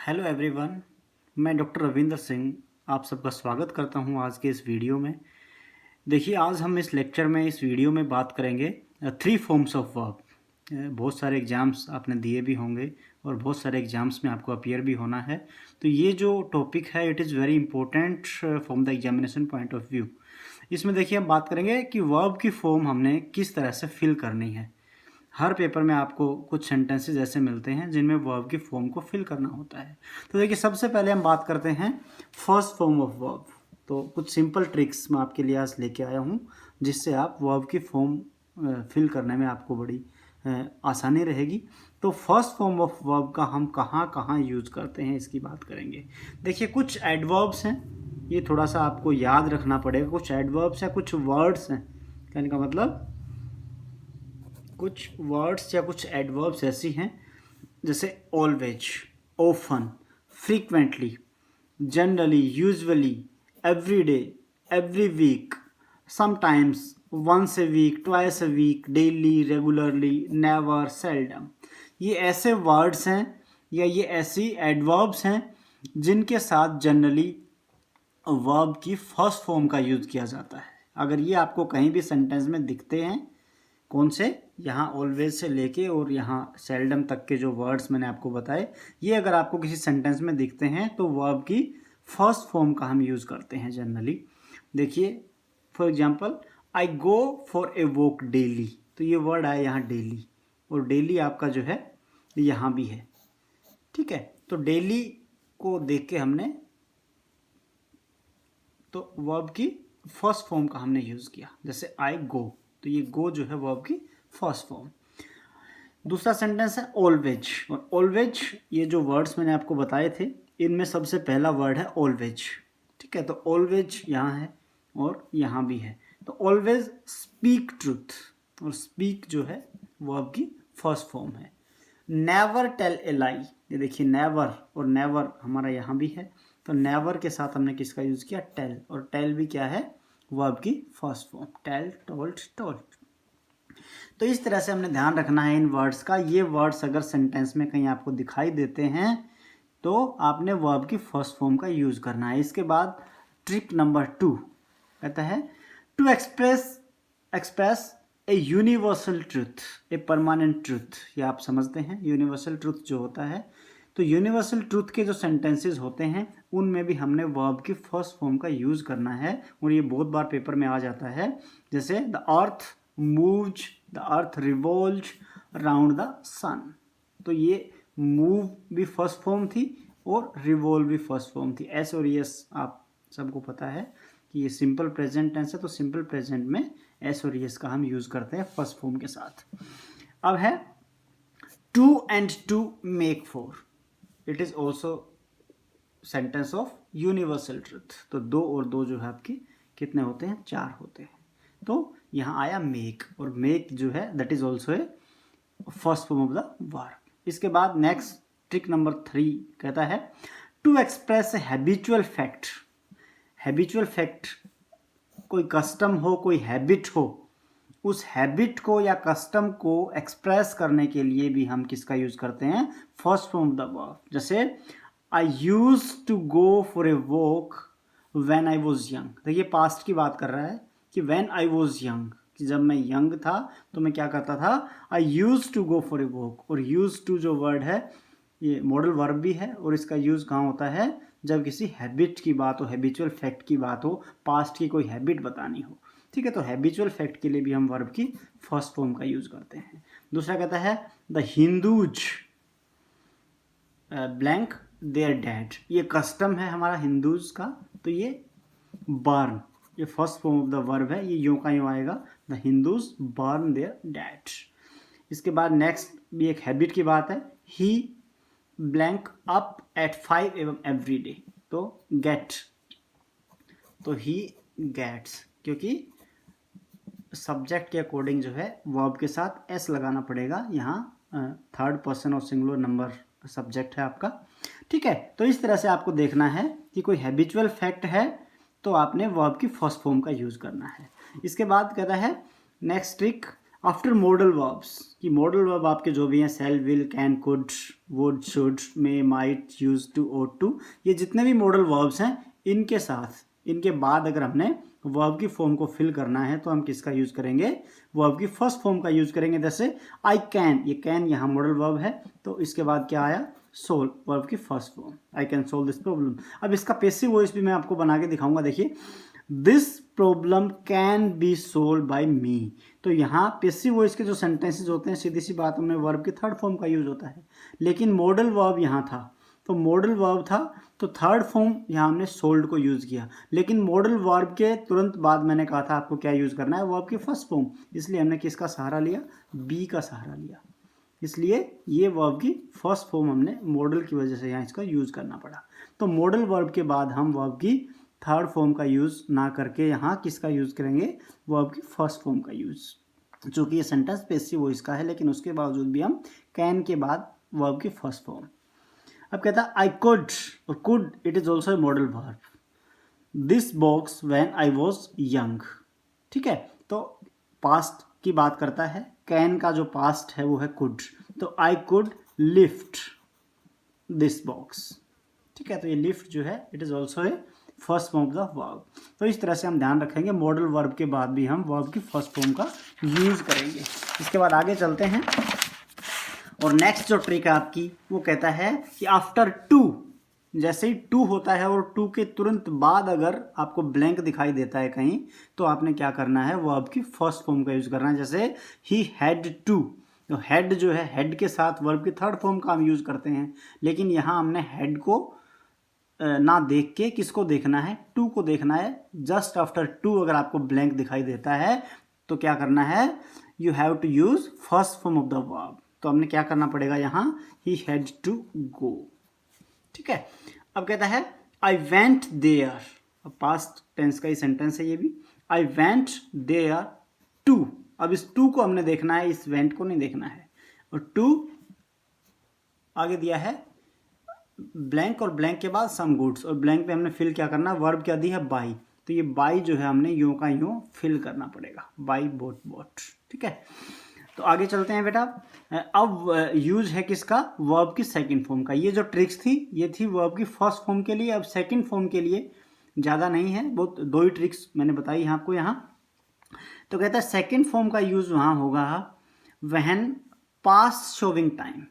Hello everyone, मैं doctor Ravinder Singh आप सबका स्वागत करता हूं आज के इस वीडियो में। देखिए, आज हम इस लेक्चर में इस वीडियो में बात करेंगे 3 फॉर्म्स ऑफ वर्ब। बहुत सारे एग्ज़ाम्स आपने दिए भी होंगे और बहुत सारे एग्ज़ाम्स में आपको अपीयर भी होना है। तो ये जो टॉपिक है it is very important from the examination point of view. इसमें देखिए हम बात करेंगे कि वर्ब की फॉर्म हमने किस तरह से फिल करनी है। हर पेपर में आपको कुछ सेंटेंसेस ऐसे मिलते हैं जिनमें वर्ब की फॉर्म को फिल करना होता है। तो देखिए, सबसे पहले हम बात करते हैं फर्स्ट फॉर्म ऑफ वर्ब। तो कुछ सिंपल ट्रिक्स मैं आपके लिए आज लेके आया हूँ जिससे आप वर्ब की फॉर्म फिल करने में आपको बड़ी आसानी रहेगी। तो फर्स्ट फॉर्म ऑफ वर्ब का हम कहाँ कहाँ यूज़ करते हैं इसकी बात करेंगे। देखिए, कुछ एडवर्ब्स हैं, ये थोड़ा सा आपको याद रखना पड़ेगा। कुछ एडवर्ब्स हैं, कुछ वर्ड्स हैं। कहने का मतलब कुछ वर्ड्स या कुछ एडवर्ब्स ऐसी हैं जैसे always, often, frequently, generally, usually, everyday, every week, sometimes, once a week, twice a week, daily, regularly, never, seldom. ये ऐसे वर्ड्स हैं या ये ऐसी एडवर्ब्स हैं जिनके साथ जनरली वर्ब की फर्स्ट फॉर्म का यूज़ किया जाता है। अगर ये आपको कहीं भी सेंटेंस में दिखते हैं, कौन से, यहाँ ऑलवेज से लेके और यहाँ सेल्डम तक के जो वर्ड्स मैंने आपको बताए, ये अगर आपको किसी सेंटेंस में दिखते हैं तो वर्ब की फर्स्ट फॉर्म का हम यूज़ करते हैं जनरली। देखिए, for example, I go for a walk daily. तो ये वर्ड आया यहाँ डेली, और डेली आपका जो है यहाँ भी है। ठीक है, तो डेली को देख के हमने तो वर्ब की फर्स्ट फॉर्म का हमने यूज़ किया। जैसे आई गो, तो ये गो जो है वर्ब की फर्स्ट फॉर्म। दूसरा सेंटेंस है ऑलवेज। और ऑलवेज, ये जो वर्ड्स मैंने आपको बताए थे इनमें सबसे पहला वर्ड है ऑलवेज। ठीक है, तो ऑलवेज यहाँ है और यहाँ भी है। तो ऑलवेज स्पीक ट्रूथ, और स्पीक जो है वर्ब की फर्स्ट फॉर्म है। नेवर टेल ए लाई, ये देखिए नेवर और नेवर हमारा यहाँ भी है। तो नेवर के साथ हमने किसका यूज़ किया, टेल, और टेल भी क्या है, वर्ब की first form. Tell, told, told. तो इस तरह से हमने ध्यान रखना है इन वर्ड्स का। ये वर्ड्स अगर सेंटेंस में कहीं आपको दिखाई देते हैं तो आपने वर्ब की फर्स्ट फॉर्म का यूज़ करना है। इसके बाद ट्रिक नंबर 2 कहता है to express a universal truth, a permanent truth. ये आप समझते हैं यूनिवर्सल ट्रूथ जो होता है। तो यूनिवर्सल ट्रूथ के जो सेंटेंसेस होते हैं उनमें भी हमने वर्ब की फर्स्ट फॉर्म का यूज़ करना है, और ये बहुत बार पेपर में आ जाता है। जैसे the earth moves, the earth revolves around the sun. तो ये मूव भी फर्स्ट फॉर्म थी और रिवॉल्व भी फर्स्ट फॉर्म थी। एस और यस आप सबको पता है कि ये सिंपल प्रेजेंट टेंस है, तो सिंपल प्रेजेंट में एस और यस का हम यूज़ करते हैं फर्स्ट फॉर्म के साथ। अब है two and two make four. It is also sentence of universal truth. तो दो और दो जो है आपकी कितने होते हैं, 4 होते हैं। तो यहाँ आया मेक, और मेक जो है that is also a first form of the verb. इसके बाद नेक्स्ट ट्रिक नंबर 3 कहता है to express a habitual fact. Habitual fact, कोई कस्टम हो, कोई हैबिट हो, उस हैबिट को या कस्टम को एक्सप्रेस करने के लिए भी हम किसका यूज़ करते हैं, first form of the verb. जैसे I use to go for a walk when I was young. देखिए, पास्ट की बात कर रहा है कि व्हेन आई वॉज यंग, कि जब मैं यंग था तो मैं क्या करता था, I use to go for a walk. और यूज टू जो वर्ड है ये मॉडल वर्ब भी है, और इसका यूज़ कहाँ होता है, जब किसी हैबिट की बात हो, हैबिचुअल फैक्ट की बात हो, पास्ट की कोई हैबिट बतानी हो। ठीक है, तो हैबिचुअल फैक्ट के लिए भी हम वर्ब की फर्स्ट फॉर्म का यूज़ करते हैं। दूसरा कहता है the Hindus blank their dead. ये कस्टम है हमारा हिंदूज का, तो ये बर्न, ये first form of the verb है, ये यूं का यूं आएगा, the Hindus burn their dead. इसके बाद नेक्स्ट भी एक हैबिट की बात है, he blank up at 5 AM every day. तो गेट, तो ही गेट्स, क्योंकि सब्जेक्ट के अकॉर्डिंग जो है वर्ब के साथ एस लगाना पड़ेगा। यहाँ थर्ड पर्सन और सिंगुलर नंबर सब्जेक्ट है आपका। ठीक है, तो इस तरह से आपको देखना है कि कोई हैबिचुअल फैक्ट है तो आपने वर्ब की फर्स्ट फॉर्म का यूज़ करना है। इसके बाद कहता है next trick, after modal verbs, कि मॉडल वर्ब आपके जो भी हैं shall, will, can, could, would, should, may, might, use to, ought to, ये जितने भी मॉडल वर्ब्स हैं इनके साथ, इनके बाद अगर हमने वर्ब की फॉर्म को फिल करना है तो हम किसका यूज करेंगे, वर्ब की फर्स्ट फॉर्म का यूज करेंगे। जैसे आई कैन, ये कैन यहाँ मॉडल वर्ब है, तो इसके बाद क्या आया, सोल्व, वर्ब की first form, I can solve this problem. अब इसका पैसिव वॉइस भी मैं आपको बना के दिखाऊंगा, देखिए, this problem can be solve by me. तो यहाँ पैसिव वॉइस के जो सेंटेंसेस होते हैं, सीधी सी बात, हमें वर्ब की थर्ड फॉर्म का यूज होता है, लेकिन मॉडल वर्ब यहाँ था, तो मॉडल वर्ब था तो थर्ड फॉर्म यहाँ हमने सोल्ड को यूज किया, लेकिन मॉडल वर्ब के तुरंत बाद मैंने कहा था आपको क्या यूज करना है, वर्ब की फर्स्ट फॉर्म, इसलिए हमने किसका सहारा लिया, बी का सहारा लिया, इसलिए ये वर्ब की फर्स्ट फॉर्म हमने मॉडल की वजह से यहाँ इसका यूज करना पड़ा। तो मॉडल वर्ब के बाद हम वर्ब की थर्ड फॉर्म का यूज ना करके यहाँ किसका यूज करेंगे, वर्ब की फर्स्ट फॉर्म का यूज, जो कि ये सेंटेंस पैसिव वॉइस का है, लेकिन उसके बावजूद भी हम कैन के बाद वर्ब की फर्स्ट फॉर्म। अब कहता है आई कुड, और could it is also A modal verb, this box when I was young, ठीक है, तो पास्ट की बात करता है, कैन का जो पास्ट है वो है कुड, तो I could lift this box, ठीक है, तो ये लिफ्ट जो है it is also a first form of the verb. तो इस तरह से हम ध्यान रखेंगे, मॉडल वर्ब के बाद भी हम वर्ब की फर्स्ट फॉर्म का यूज करेंगे। इसके बाद आगे चलते हैं, और नेक्स्ट जो ट्रिक है आपकी वो कहता है कि आफ्टर टू, जैसे ही टू होता है और टू के तुरंत बाद अगर आपको ब्लैंक दिखाई देता है कहीं, तो आपने क्या करना है, वर्ब की फर्स्ट फॉर्म का यूज करना है। जैसे ही हैड टू, तो हेड जो है, हेड के साथ वर्ब की थर्ड फॉर्म का हम यूज करते हैं, लेकिन यहाँ हमने हेड को ना देख के किसको देखना है, टू को देखना है। जस्ट आफ्टर टू अगर आपको ब्लैंक दिखाई देता है तो क्या करना है, you have to use first form of the verb, तो हमने क्या करना पड़ेगा यहाँ, ही हैड टू गो, ठीक है। अब कहता है आई वेंट देयर, अब पास्ट टेंस का ही सेंटेंस है ये भी, आई वेंट देयर टू, अब इस टू को हमने देखना है, इस वेंट को नहीं देखना है, और टू आगे दिया है ब्लैंक, और ब्लैंक के बाद सम गुड्स, और ब्लैंक पे हमने फिल क्या करना, वर्ब क्या दी है, बाई, तो ये बाई जो है हमने यूं का यूं फिल करना पड़ेगा, बाई बोट बोट, ठीक है। तो आगे चलते हैं बेटा, अब यूज है किसका, वर्ब की सेकंड फॉर्म का। ये जो ट्रिक्स थी ये थी वर्ब की फर्स्ट फॉर्म के लिए, अब सेकंड फॉर्म के लिए ज़्यादा नहीं है, बहुत दो ही ट्रिक्स मैंने बताई हैं आपको यहाँ। तो कहता है सेकंड फॉर्म का यूज वहाँ होगा when past showing time,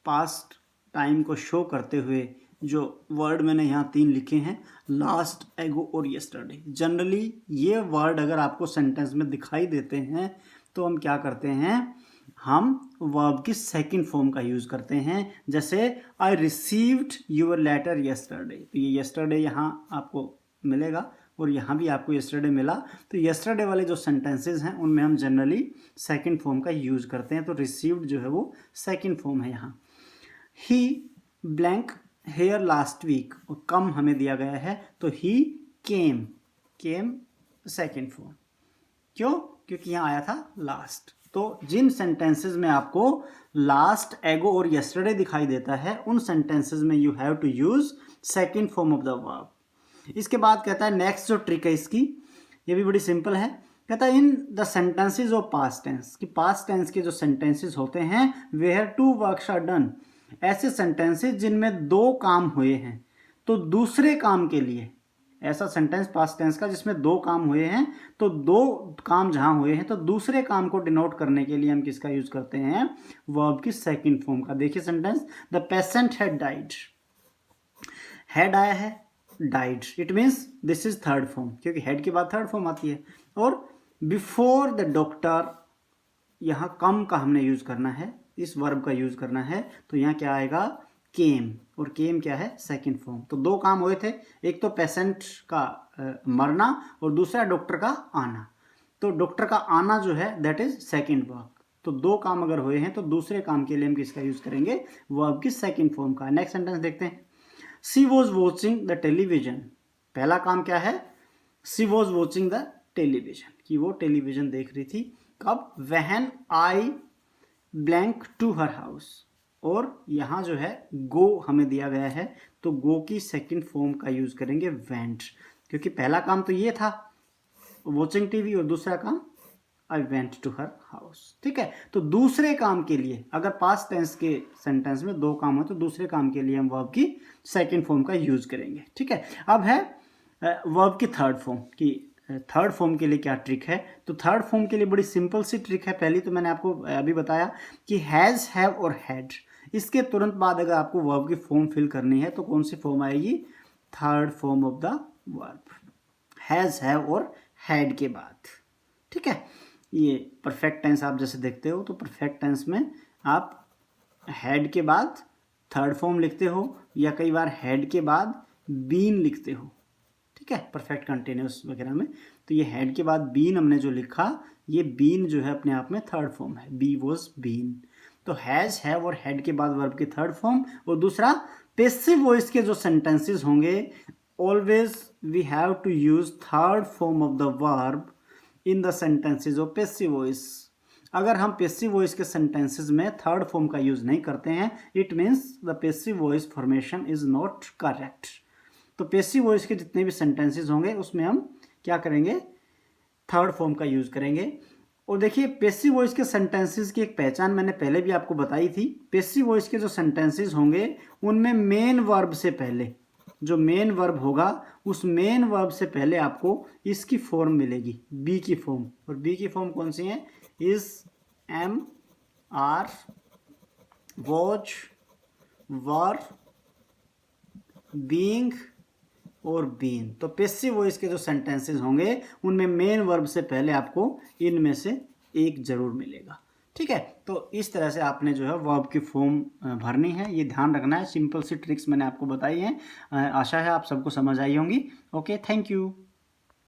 past time को शो करते हुए जो वर्ड मैंने यहाँ 3 लिखे हैं, लास्ट, एगो और यस्टरडे। जनरली ये वर्ड अगर आपको सेंटेंस में दिखाई देते हैं तो हम क्या करते हैं, हम वर्ब की सेकंड फॉर्म का यूज करते हैं। जैसे I received your letter yesterday, तो ये यस्टरडे यहाँ आपको मिलेगा और यहाँ भी आपको यस्टरडे मिला, तो यस्टरडे वाले जो सेंटेंसेस हैं उनमें हम जनरली सेकंड फॉर्म का यूज करते हैं। तो रिसीव्ड जो है वो सेकंड फॉर्म है यहाँ। ही ब्लैंक हेयर लास्ट वीक, और कम हमें दिया गया है, तो ही केम, केम सेकंड फॉर्म, क्यों, क्योंकि यहाँ आया था लास्ट। तो जिन सेंटेंसेस में आपको लास्ट, एगो और यस्टरडे दिखाई देता है उन सेंटेंसेस में you have to use second form of the verb. इसके बाद कहता है नेक्स्ट जो ट्रिक है इसकी, ये भी बड़ी सिंपल है। कहता है in the sentences of past tense, कि पास्ट टेंस के जो सेंटेंसेस होते हैं where two works are done, ऐसे सेंटेंसेस जिनमें 2 काम हुए हैं, तो दूसरे काम के लिए, ऐसा सेंटेंस पास्ट टेंस का जिसमें 2 काम हुए हैं, तो 2 काम जहां हुए हैं तो दूसरे काम को डिनोट करने के लिए हम किसका यूज करते हैं, वर्ब की सेकंड फॉर्म का। देखिए sentence, the patient had died, had आया है, died, it means this is third form, क्योंकि हेड के बाद थर्ड फॉर्म आती है। और बिफोर द डॉक्टर, यहाँ कम का हमने यूज करना है, इस वर्ब का यूज करना है, तो यहाँ क्या आएगा, केम, और केम क्या है, सेकंड फॉर्म। तो 2 काम हुए थे, एक तो पेशेंट का मरना और दूसरा डॉक्टर का आना। तो डॉक्टर का आना जो है दैट इज सेकंड वर्ब। तो 2 काम अगर हुए हैं तो दूसरे काम के लिए हम किसका यूज करेंगे, वर्ब की सेकंड फॉर्म का। नेक्स्ट सेंटेंस देखते हैं, she was watching the television, पहला काम क्या है, she was watching the television, कि वो टेलीविजन देख रही थी। कब, when I blank to her house, और यहाँ जो है गो हमें दिया गया है, तो गो की सेकंड फॉर्म का यूज करेंगे वेंट, क्योंकि पहला काम तो ये था वॉचिंग टीवी और दूसरा काम I went to her house. ठीक है, तो दूसरे काम के लिए अगर पास्ट टेंस के सेंटेंस में दो काम हो तो दूसरे काम के लिए हम वर्ब की सेकंड फॉर्म का यूज करेंगे। ठीक है, अब है वर्ब की थर्ड फॉर्म की थर्ड फॉर्म के लिए क्या ट्रिक है। तो थर्ड फॉर्म के लिए बड़ी सिंपल सी ट्रिक है। पहली तो मैंने आपको अभी बताया कि हैज़, हैव और हैड, इसके तुरंत बाद अगर आपको वर्ब की फॉर्म फिल करनी है तो कौन सी फॉर्म आएगी, third form of the verb, has, have और हैड के बाद। ठीक है, ये परफेक्ट टेंस आप जैसे देखते हो तो परफेक्ट टेंस में आप हैड के बाद थर्ड फॉर्म लिखते हो या कई बार हैड के बाद बीन लिखते हो। ठीक है, परफेक्ट कंटिन्यूस वगैरह में तो ये हैड के बाद बीन हमने जो लिखा, ये बीन जो है अपने आप में थर्ड फॉर्म है, बी वॉज बीन। तो हैज़, हैव और हैड के बाद वर्ब की थर्ड फॉर्म। और दूसरा, पैसिव वॉइस के जो सेंटेंसेस होंगे always we have to use third form of the verb in the sentences of passive voice. अगर हम पैसिव वॉइस के सेंटेंसेस में थर्ड फॉर्म का यूज नहीं करते हैं, it means the passive voice formation is not correct. तो passive voice के जितने भी सेंटेंसेस होंगे उसमें हम क्या करेंगे, थर्ड फॉर्म का यूज करेंगे। और देखिए पैसिव वॉइस के सेंटेंसेस की एक पहचान मैंने पहले भी आपको बताई थी। पैसिव वॉइस के जो सेंटेंसेस होंगे उनमें मेन वर्ब से पहले, जो मेन वर्ब होगा उस मेन वर्ब से पहले आपको इसकी फॉर्म मिलेगी, बी की फॉर्म। और बी की फॉर्म कौन सी है, is, am, are, was, were, being और बीन। तो पैसिव वॉइस के जो सेंटेंसेस होंगे उनमें मेन वर्ब से पहले आपको इनमें से एक जरूर मिलेगा। ठीक है, तो इस तरह से आपने जो है वर्ब की फॉर्म भरनी है, ये ध्यान रखना है। सिंपल सी ट्रिक्स मैंने आपको बताई हैं। आशा है आप सबको समझ आई होंगी। Okay, thank you.